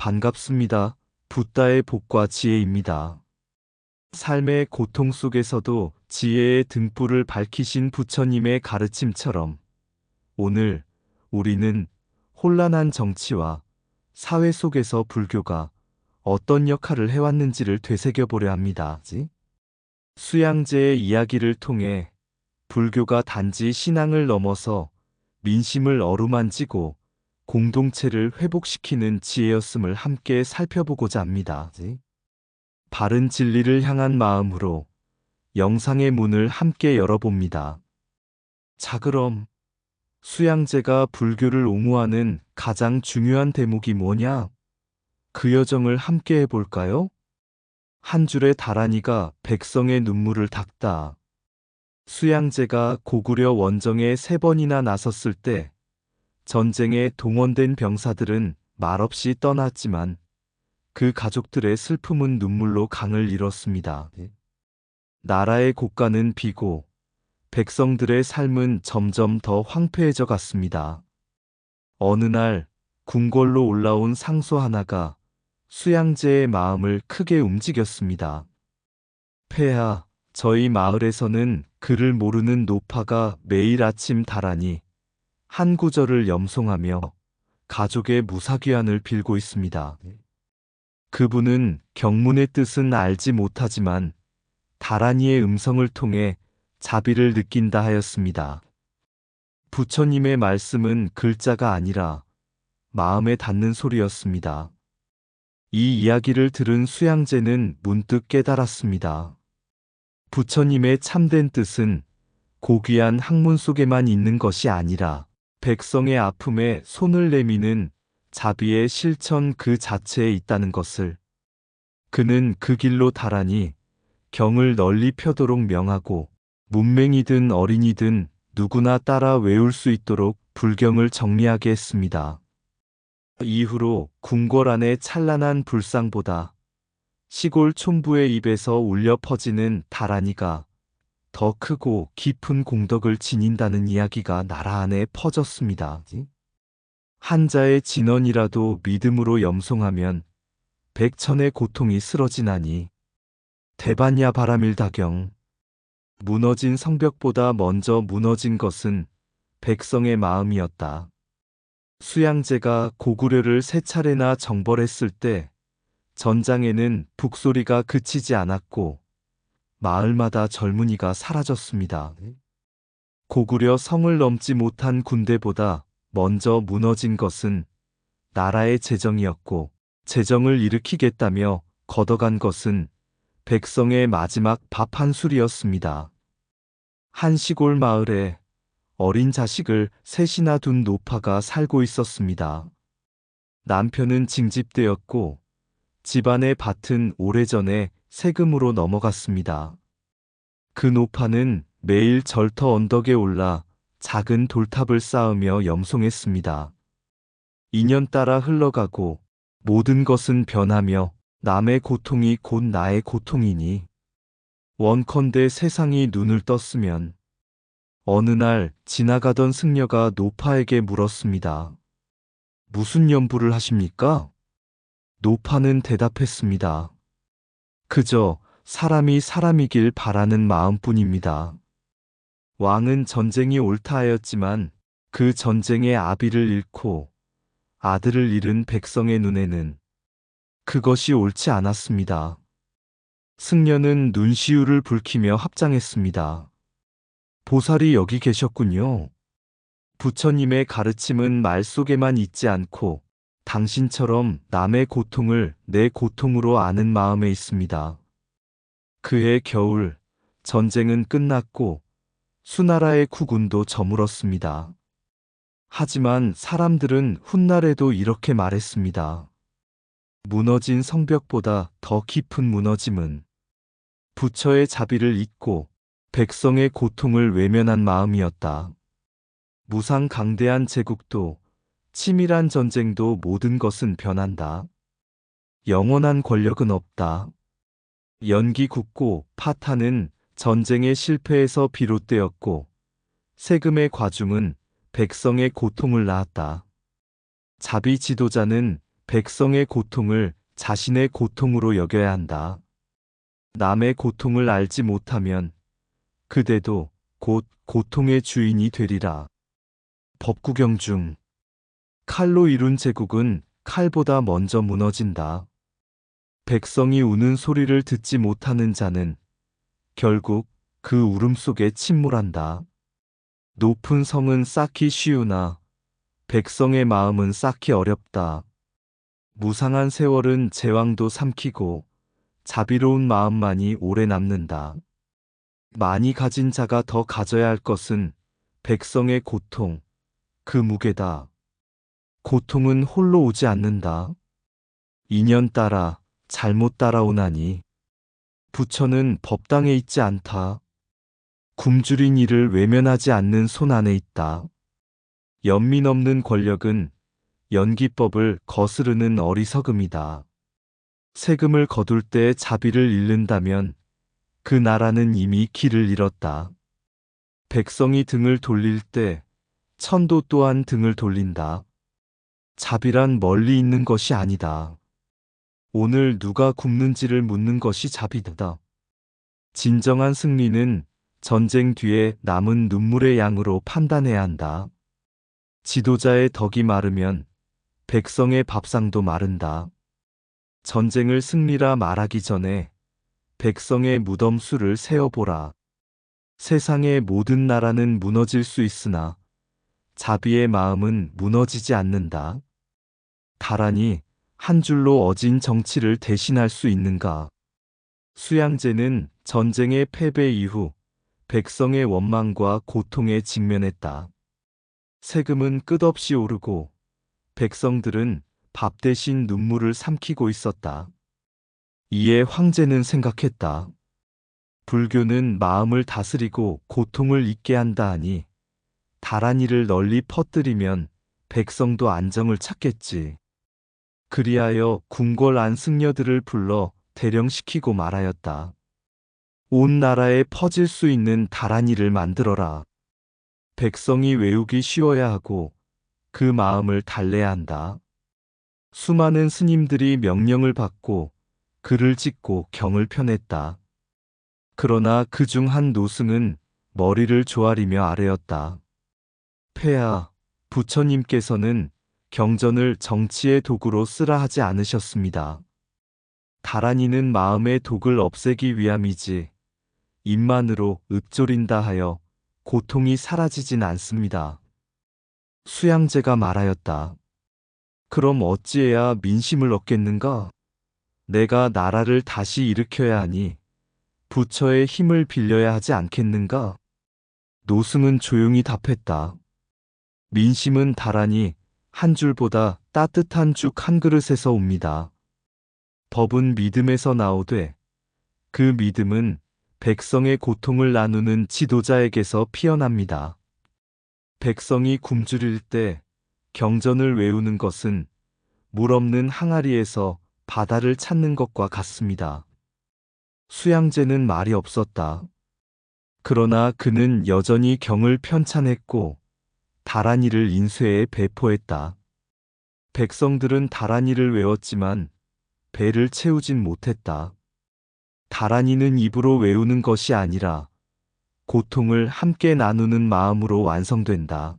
반갑습니다. 붓다의 복과 지혜입니다. 삶의 고통 속에서도 지혜의 등불을 밝히신 부처님의 가르침처럼 오늘 우리는 혼란한 정치와 사회 속에서 불교가 어떤 역할을 해왔는지를 되새겨보려 합니다. 수양제의 이야기를 통해 불교가 단지 신앙을 넘어서 민심을 어루만지고 공동체를 회복시키는 지혜였음을 함께 살펴보고자 합니다. 바른 진리를 향한 마음으로 영상의 문을 함께 열어봅니다. 자, 그럼 수양제가 불교를 옹호하는 가장 중요한 대목이 뭐냐? 그 여정을 함께 해볼까요? 한 줄의 다라니가 백성의 눈물을 닦다. 수양제가 고구려 원정에 3번이나 나섰을 때 전쟁에 동원된 병사들은 말없이 떠났지만 그 가족들의 슬픔은 눈물로 강을 잃었습니다. 나라의 국가는 비고 백성들의 삶은 점점 더 황폐해져 갔습니다. 어느 날 궁궐로 올라온 상소 하나가 수양제의 마음을 크게 움직였습니다. 폐하, 저희 마을에서는 그를 모르는 노파가 매일 아침 다라니 한 구절을 염송하며 가족의 무사귀환을 빌고 있습니다. 그분은 경문의 뜻은 알지 못하지만 다라니의 음성을 통해 자비를 느낀다 하였습니다. 부처님의 말씀은 글자가 아니라 마음에 닿는 소리였습니다. 이 이야기를 들은 수양제는 문득 깨달았습니다. 부처님의 참된 뜻은 고귀한 학문 속에만 있는 것이 아니라 백성의 아픔에 손을 내미는 자비의 실천 그 자체에 있다는 것을. 그는 그 길로 다라니 경을 널리 펴도록 명하고 문맹이든 어린이든 누구나 따라 외울 수 있도록 불경을 정리하게 했습니다. 이후로 궁궐 안의 찬란한 불상보다 시골 촌부의 입에서 울려 퍼지는 다라니가 더 크고 깊은 공덕을 지닌다는 이야기가 나라 안에 퍼졌습니다. 한자의 진언이라도 믿음으로 염송하면 백천의 고통이 쓰러지나니 대반야 바라밀다경. 무너진 성벽보다 먼저 무너진 것은 백성의 마음이었다. 수양제가 고구려를 3차례나 정벌했을 때 전장에는 북소리가 그치지 않았고 마을마다 젊은이가 사라졌습니다. 고구려 성을 넘지 못한 군대보다 먼저 무너진 것은 나라의 재정이었고 재정을 일으키겠다며 걷어간 것은 백성의 마지막 밥 한 술이었습니다. 한 시골 마을에 어린 자식을 셋이나 둔 노파가 살고 있었습니다. 남편은 징집되었고 집안의 밭은 오래전에 세금으로 넘어갔습니다. 그 노파는 매일 절터 언덕에 올라 작은 돌탑을 쌓으며 염송했습니다. 인연 따라 흘러가고 모든 것은 변하며 남의 고통이 곧 나의 고통이니 원컨대 세상이 눈을 떴으면. 어느 날 지나가던 승려가 노파에게 물었습니다. 무슨 연부를 하십니까? 노파는 대답했습니다. 그저 사람이 사람이길 바라는 마음뿐입니다. 왕은 전쟁이 옳다 하였지만 그 전쟁의 아비를 잃고 아들을 잃은 백성의 눈에는 그것이 옳지 않았습니다. 승려는 눈시울을 붉히며 합장했습니다. 보살이 여기 계셨군요. 부처님의 가르침은 말 속에만 있지 않고 당신처럼 남의 고통을 내 고통으로 아는 마음에 있습니다. 그해 겨울 전쟁은 끝났고 수나라의 국운도 저물었습니다. 하지만 사람들은 훗날에도 이렇게 말했습니다. 무너진 성벽보다 더 깊은 무너짐은 부처의 자비를 잊고 백성의 고통을 외면한 마음이었다. 무상강대한 제국도 치밀한 전쟁도 모든 것은 변한다. 영원한 권력은 없다. 연기 굳고 파탄은 전쟁의 실패에서 비롯되었고 세금의 과중은 백성의 고통을 낳았다. 자비 지도자는 백성의 고통을 자신의 고통으로 여겨야 한다. 남의 고통을 알지 못하면 그대도 곧 고통의 주인이 되리라. 법구경 중 칼로 이룬 제국은 칼보다 먼저 무너진다. 백성이 우는 소리를 듣지 못하는 자는 결국 그 울음속에 침몰한다. 높은 성은 쌓기 쉬우나 백성의 마음은 쌓기 어렵다. 무상한 세월은 제왕도 삼키고 자비로운 마음만이 오래 남는다. 많이 가진 자가 더 가져야 할 것은 백성의 고통, 그 무게다. 고통은 홀로 오지 않는다. 인연 따라 잘못 따라오나니 부처는 법당에 있지 않다. 굶주린 이를 외면하지 않는 손 안에 있다. 연민 없는 권력은 연기법을 거스르는 어리석음이다. 세금을 거둘 때 자비를 잃는다면 그 나라는 이미 길을 잃었다. 백성이 등을 돌릴 때 천도 또한 등을 돌린다. 자비란 멀리 있는 것이 아니다. 오늘 누가 굶는지를 묻는 것이 자비다. 진정한 승리는 전쟁 뒤에 남은 눈물의 양으로 판단해야 한다. 지도자의 덕이 마르면 백성의 밥상도 마른다. 전쟁을 승리라 말하기 전에 백성의 무덤수를 세어보라. 세상의 모든 나라는 무너질 수 있으나 자비의 마음은 무너지지 않는다. 다란이 한 줄로 어진 정치를 대신할 수 있는가? 수양제는 전쟁의 패배 이후 백성의 원망과 고통에 직면했다. 세금은 끝없이 오르고 백성들은 밥 대신 눈물을 삼키고 있었다. 이에 황제는 생각했다. 불교는 마음을 다스리고 고통을 잊게 한다 하니 다란이를 널리 퍼뜨리면 백성도 안정을 찾겠지. 그리하여 궁궐 안 승려들을 불러 대령시키고 말하였다. 온 나라에 퍼질 수 있는 다란이를 만들어라. 백성이 외우기 쉬워야 하고 그 마음을 달래야 한다. 수많은 스님들이 명령을 받고 글을 찍고 경을 펴냈다. 그러나 그중 한 노승은 머리를 조아리며 아뢰었다. 폐하, 부처님께서는 경전을 정치의 도구로 쓰라 하지 않으셨습니다. 다란이는 마음의 독을 없애기 위함이지 입만으로 읊조린다 하여 고통이 사라지진 않습니다. 수양제가 말하였다. 그럼 어찌해야 민심을 얻겠는가? 내가 나라를 다시 일으켜야 하니 부처의 힘을 빌려야 하지 않겠는가? 노승은 조용히 답했다. 민심은 다란이 한 줄보다 따뜻한 죽 한 그릇에서 옵니다. 법은 믿음에서 나오되 그 믿음은 백성의 고통을 나누는 지도자에게서 피어납니다. 백성이 굶주릴 때 경전을 외우는 것은 물 없는 항아리에서 바다를 찾는 것과 같습니다. 수양제는 말이 없었다. 그러나 그는 여전히 경을 편찬했고 다란이를 인쇄해 배포했다. 백성들은 다란이를 외웠지만 배를 채우진 못했다. 다란이는 입으로 외우는 것이 아니라 고통을 함께 나누는 마음으로 완성된다.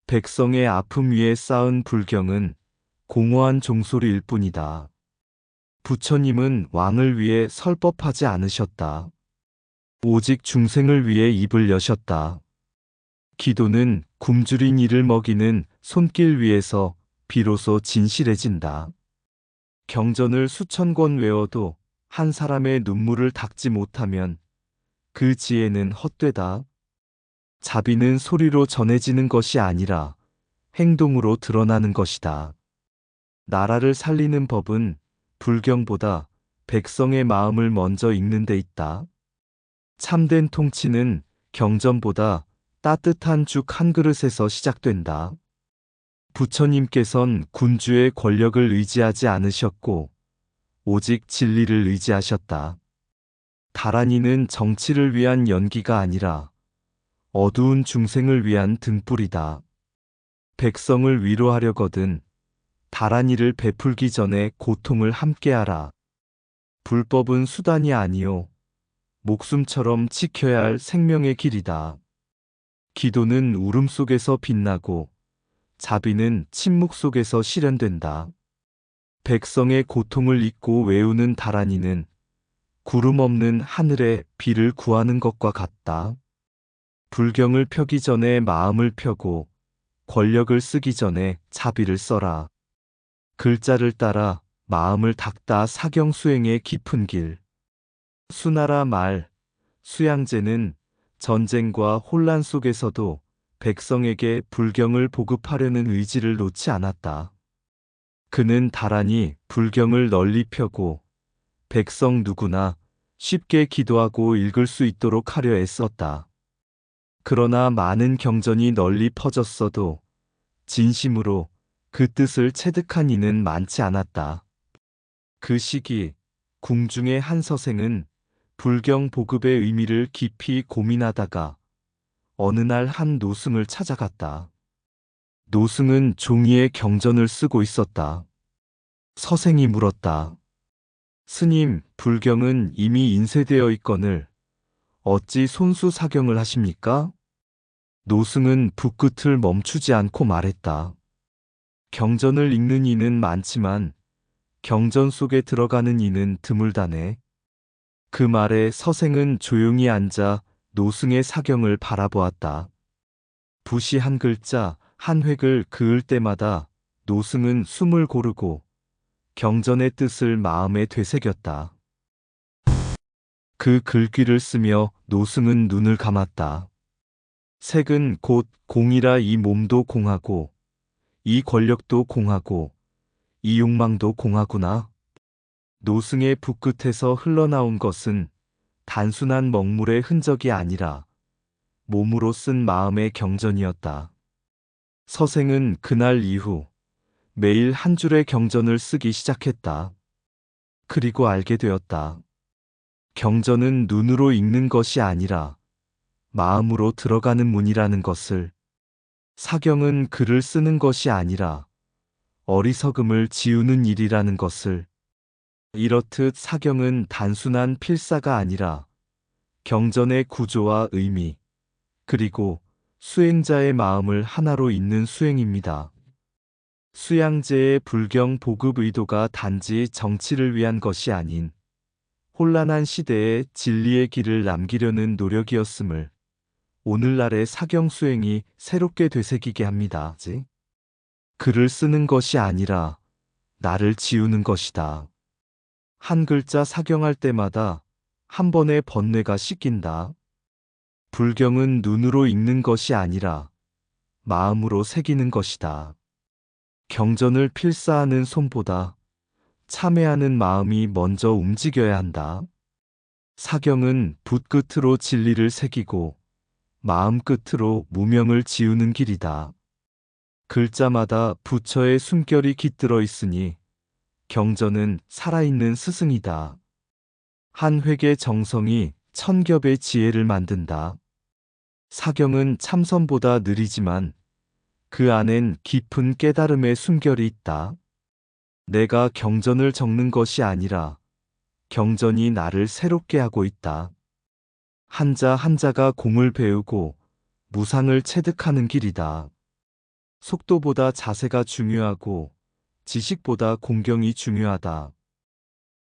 백성의 아픔 위에 쌓은 불경은 공허한 종소리일 뿐이다. 부처님은 왕을 위해 설법하지 않으셨다. 오직 중생을 위해 입을 여셨다. 기도는 굶주린 이를 먹이는 손길 위에서 비로소 진실해진다. 경전을 수천 권 외워도 한 사람의 눈물을 닦지 못하면 그 지혜는 헛되다. 자비는 소리로 전해지는 것이 아니라 행동으로 드러나는 것이다. 나라를 살리는 법은 불경보다 백성의 마음을 먼저 읽는 데 있다. 참된 통치는 경전보다 따뜻한 죽 한 그릇에서 시작된다. 부처님께선 군주의 권력을 의지하지 않으셨고 오직 진리를 의지하셨다. 다란이는 정치를 위한 연기가 아니라 어두운 중생을 위한 등불이다. 백성을 위로하려거든 다란이를 베풀기 전에 고통을 함께하라. 불법은 수단이 아니요 목숨처럼 지켜야 할 생명의 길이다. 기도는 울음 속에서 빛나고 자비는 침묵 속에서 실현된다. 백성의 고통을 잊고 외우는 다란이는 구름 없는 하늘에 비를 구하는 것과 같다. 불경을 펴기 전에 마음을 펴고 권력을 쓰기 전에 자비를 써라. 글자를 따라 마음을 닦다. 사경 수행의 깊은 길. 수나라 말 수양제는 전쟁과 혼란 속에서도 백성에게 불경을 보급하려는 의지를 놓지 않았다. 그는 다란히 불경을 널리 펴고 백성 누구나 쉽게 기도하고 읽을 수 있도록 하려 애썼다. 그러나 많은 경전이 널리 퍼졌어도 진심으로 그 뜻을 체득한 이는 많지 않았다. 그 시기 궁중의 한 서생은 불경 보급의 의미를 깊이 고민하다가 어느 날 한 노승을 찾아갔다. 노승은 종이에 경전을 쓰고 있었다. 서생이 물었다. 스님, 불경은 이미 인쇄되어 있거늘 어찌 손수 사경을 하십니까? 노승은 붓끝을 멈추지 않고 말했다. 경전을 읽는 이는 많지만 경전 속에 들어가는 이는 드물다네. 그 말에 서생은 조용히 앉아 노승의 사경을 바라보았다. 붓이 한 글자, 한 획을 그을 때마다 노승은 숨을 고르고 경전의 뜻을 마음에 되새겼다. 그 글귀를 쓰며 노승은 눈을 감았다. 색은 곧 공이라. 이 몸도 공하고 이 권력도 공하고 이 욕망도 공하구나. 노승의 붓끝에서 흘러나온 것은 단순한 먹물의 흔적이 아니라 몸으로 쓴 마음의 경전이었다. 서생은 그날 이후 매일 한 줄의 경전을 쓰기 시작했다. 그리고 알게 되었다. 경전은 눈으로 읽는 것이 아니라 마음으로 들어가는 문이라는 것을. 사경은 글을 쓰는 것이 아니라 어리석음을 지우는 일이라는 것을. 이렇듯 사경은 단순한 필사가 아니라 경전의 구조와 의미, 그리고 수행자의 마음을 하나로 잇는 수행입니다. 수양제의 불경 보급 의도가 단지 정치를 위한 것이 아닌 혼란한 시대에 진리의 길을 남기려는 노력이었음을 오늘날의 사경 수행이 새롭게 되새기게 합니다. 글을 쓰는 것이 아니라 나를 지우는 것이다. 한 글자 사경할 때마다 한 번의 번뇌가 씻긴다. 불경은 눈으로 읽는 것이 아니라 마음으로 새기는 것이다. 경전을 필사하는 손보다 참회하는 마음이 먼저 움직여야 한다. 사경은 붓끝으로 진리를 새기고 마음 끝으로 무명을 지우는 길이다. 글자마다 부처의 숨결이 깃들어 있으니 경전은 살아있는 스승이다. 한 획의 정성이 천겹의 지혜를 만든다. 사경은 참선보다 느리지만 그 안엔 깊은 깨달음의 숨결이 있다. 내가 경전을 적는 것이 아니라 경전이 나를 새롭게 하고 있다. 한자 한자가 공을 배우고 무상을 체득하는 길이다. 속도보다 자세가 중요하고 지식보다 공경이 중요하다.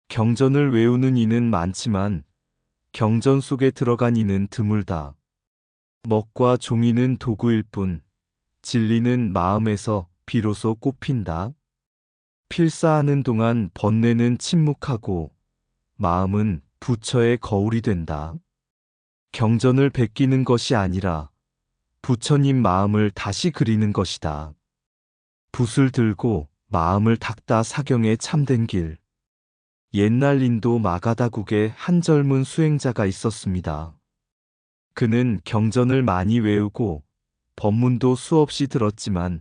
경전을 외우는 이는 많지만 경전 속에 들어간 이는 드물다. 먹과 종이는 도구일 뿐 진리는 마음에서 비로소 꽃핀다. 필사하는 동안 번뇌는 침묵하고 마음은 부처의 거울이 된다. 경전을 베끼는 것이 아니라 부처님 마음을 다시 그리는 것이다. 붓을 들고 마음을 닦다. 사경의 참된 길. 옛날 인도 마가다국에 한 젊은 수행자가 있었습니다. 그는 경전을 많이 외우고 법문도 수없이 들었지만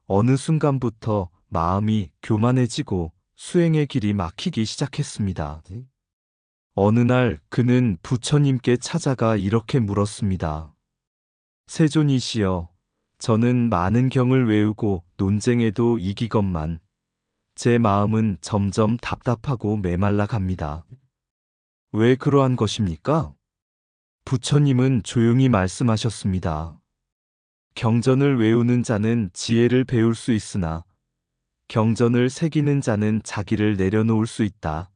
어느 순간부터 마음이 교만해지고 수행의 길이 막히기 시작했습니다. 어느 날 그는 부처님께 찾아가 이렇게 물었습니다. 세존이시여, 저는 많은 경을 외우고 논쟁에도 이기건만 제 마음은 점점 답답하고 메말라 갑니다. 왜 그러한 것입니까? 부처님은 조용히 말씀하셨습니다. 경전을 외우는 자는 지혜를 배울 수 있으나 경전을 새기는 자는 자기를 내려놓을 수 있다.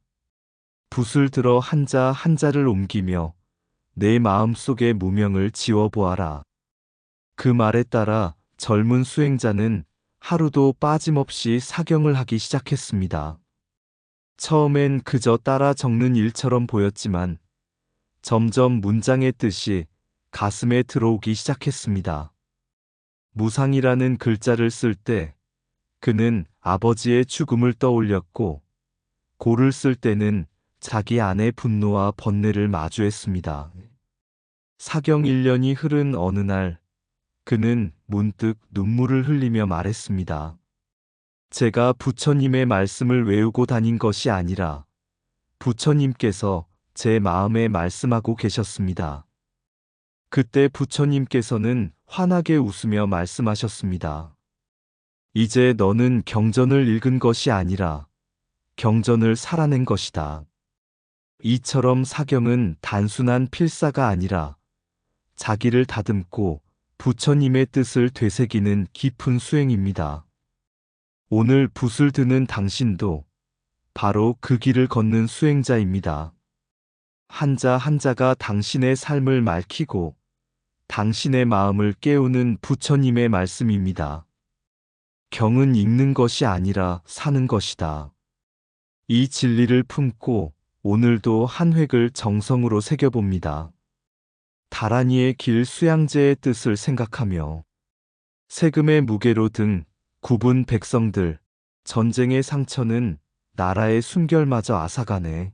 붓을 들어 한자 한자를 옮기며 내 마음속의 무명을 지워보아라. 그 말에 따라 젊은 수행자는 하루도 빠짐없이 사경을 하기 시작했습니다. 처음엔 그저 따라 적는 일처럼 보였지만 점점 문장의 뜻이 가슴에 들어오기 시작했습니다. 무상이라는 글자를 쓸 때 그는 아버지의 죽음을 떠올렸고 고를 쓸 때는 자기 안의 분노와 번뇌를 마주했습니다. 사경 1년이 흐른 어느 날 그는 문득 눈물을 흘리며 말했습니다. 제가 부처님의 말씀을 외우고 다닌 것이 아니라 부처님께서 제 마음에 말씀하고 계셨습니다. 그때 부처님께서는 환하게 웃으며 말씀하셨습니다. 이제 너는 경전을 읽은 것이 아니라 경전을 살아낸 것이다. 이처럼 사경은 단순한 필사가 아니라 자기를 다듬고 부처님의 뜻을 되새기는 깊은 수행입니다. 오늘 붓을 드는 당신도 바로 그 길을 걷는 수행자입니다. 한자 한자가 당신의 삶을 맑히고 당신의 마음을 깨우는 부처님의 말씀입니다. 경은 읽는 것이 아니라 사는 것이다. 이 진리를 품고 오늘도 한 획을 정성으로 새겨봅니다. 다란이의 길 수양제의 뜻을 생각하며 세금의 무게로 등 굽은 백성들, 전쟁의 상처는 나라의 순결마저 앗아가네.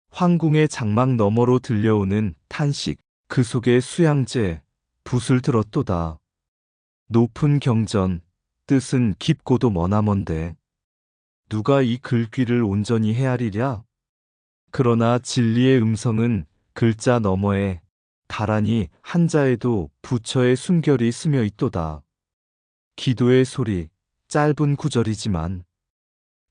황궁의 장막 너머로 들려오는 탄식, 그 속에 수양제, 붓을 들었도다. 높은 경전, 뜻은 깊고도 머나먼데 누가 이 글귀를 온전히 헤아리랴? 그러나 진리의 음성은 글자 너머에 다란히 한자에도 부처의 순결이 스며 있도다. 기도의 소리, 짧은 구절이지만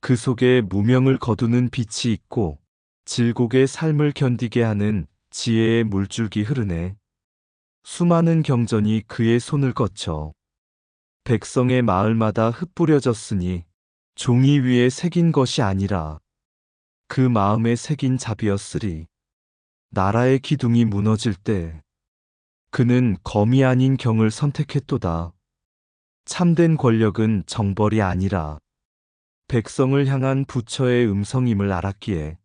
그 속에 무명을 거두는 빛이 있고 질곡의 삶을 견디게 하는 지혜의 물줄기 흐르네. 수많은 경전이 그의 손을 거쳐 백성의 마을마다 흩뿌려졌으니 종이 위에 새긴 것이 아니라 그 마음에 새긴 잡이었으리. 나라의 기둥이 무너질 때 그는 검이 아닌 경을 선택했도다. 참된 권력은 정벌이 아니라 백성을 향한 부처의 음성임을 알았기에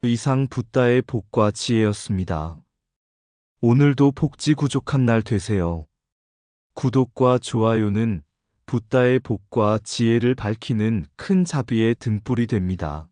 이상 붓다의 복과 지혜였습니다. 오늘도 복지구족한 날 되세요. 구독과 좋아요는 붓다의 복과 지혜를 밝히는 큰 자비의 등불이 됩니다.